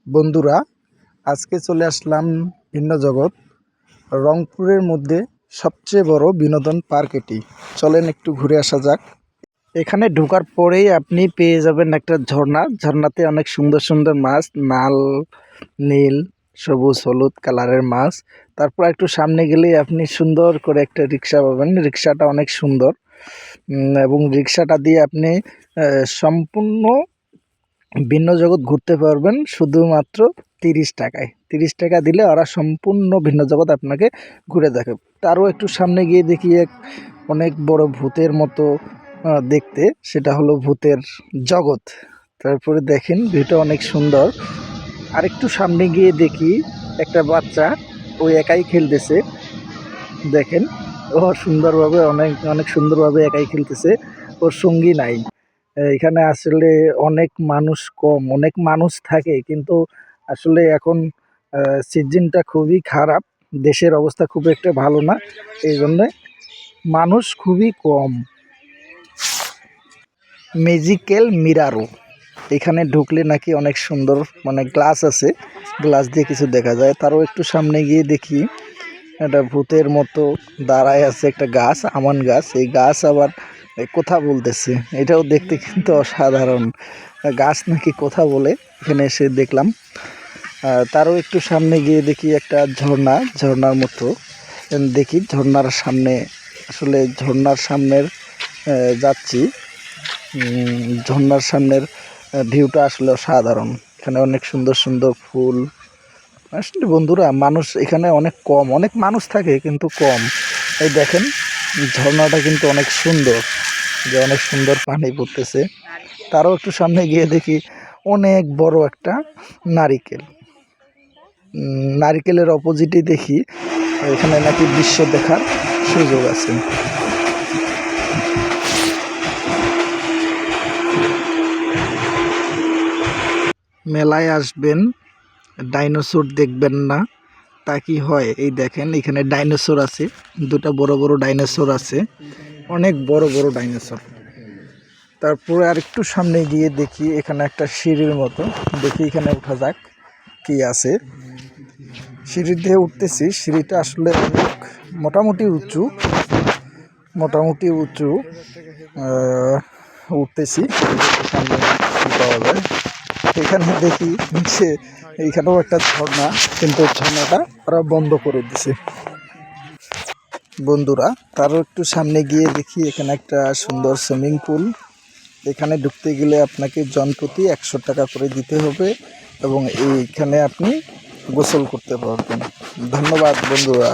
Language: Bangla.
বন্ধুরা, আজকে চলে আসলাম ভিন্ন জগৎ রংপুরের মধ্যে সবচেয়ে বড় বিনোদন পার্ক এটি। চলেন একটু ঘুরে আসা যাক। এখানে ঢোকার পরেই আপনি পেয়ে যাবেন একটা ঝর্ণাতে অনেক সুন্দর সুন্দর মাছ, লাল, নীল, সবুজ, হলুদ কালারের মাছ। তারপর একটু সামনে গেলেই আপনি সুন্দর করে একটা রিক্সা পাবেন। রিক্সাটা অনেক সুন্দর এবং রিক্সাটা দিয়ে আপনি সম্পূর্ণ ভিন্ন জগৎ ঘুরতে পারবেন শুধুমাত্র 30 টাকায়। 30 টাকা দিলে ওরা সম্পূর্ণ ভিন্ন জগৎ আপনাকে ঘুরে দেখাবে। তারও একটু সামনে গিয়ে দেখি এক অনেক বড় ভূতের মতো দেখতে, সেটা হলো ভূতের জগৎ। তারপরে দেখেন ভিউটা অনেক সুন্দর। আরেকটু সামনে গিয়ে দেখি একটা বাচ্চা ওই একাই খেলতেছে। দেখেন ও সুন্দরভাবে অনেক অনেক সুন্দরভাবে একাই খেলতেছে, ওর সঙ্গী নাই। এখানে আসলে অনেক মানুষ কম, অনেক মানুষ থাকে কিন্তু আসলে এখন সিজনটা খুবই খারাপ, দেশের অবস্থা খুব একটা ভালো না, এই জন্যে মানুষ খুবই কম। ম্যাজিক্যাল মিরারও এখানে ঢুকলে নাকি অনেক সুন্দর, মানে গ্লাস আছে, গ্লাস দিয়ে কিছু দেখা যায়। তারও একটু সামনে গিয়ে দেখি একটা ভূতের মতো দাঁড়ায় আছে একটা গাছ, আমান গাছ। এই গাছ আবার কথা বলতেছে, এটাও দেখতে কিন্তু অসাধারণ। গাছ নাকি কথা বলে, এখানে এসে দেখলাম। তারও একটু সামনে গিয়ে দেখি একটা ঝর্ণার মতো। দেখি ঝর্ণার সামনে, আসলে ঝর্ণার সামনের যাচ্ছি। ঝর্ণার সামনের ভিউটা আসলে অসাধারণ। এখানে অনেক সুন্দর সুন্দর ফুল। আসলে বন্ধুরা, মানুষ এখানে অনেক কম, অনেক মানুষ থাকে কিন্তু কম। এই দেখেন ঝর্ণাটা কিন্তু অনেক সুন্দর, যে অনেক সুন্দর পানি পড়তেছে। তারও একটু সামনে গিয়ে দেখি অনেক বড় একটা নারিকেল। নারিকেলের অপোজিটে দেখি এখানে নাকি দৃশ্য দেখার সুযোগ আছে। মেলায় আসবেন, ডাইনোসর দেখবেন না তা কি হয়? এই দেখেন এখানে ডাইনোসর আছে, দুটা বড় বড় ডাইনোসর আছে, অনেক বড় বড় ডাইনোসর। তারপরে আর একটু সামনে গিয়ে দেখি এখানে একটা সিঁড়ির মতো, দেখি এখানে উঠা যাক কি আছে। সিঁড়ি দিয়ে উঠতেছি, সিঁড়িটা আসলে অনেক মোটামুটি উঁচু। উঠতেছি, সামনে পাওয়া যায়। এখানে দেখি যে এইখানেও একটা ঝর্ণা, কিন্তু ঝর্ণাটা ওরা বন্ধ করে দিছে। বন্ধুরা, তারও একটু সামনে গিয়ে দেখি এখানে একটা সুন্দর সুইমিং পুল। এখানে ঢুকতে গেলে আপনাকে জনপ্রতি 100 টাকা করে দিতে হবে এবং এইখানে আপনি গোসল করতে পারবেন। ধন্যবাদ বন্ধুরা।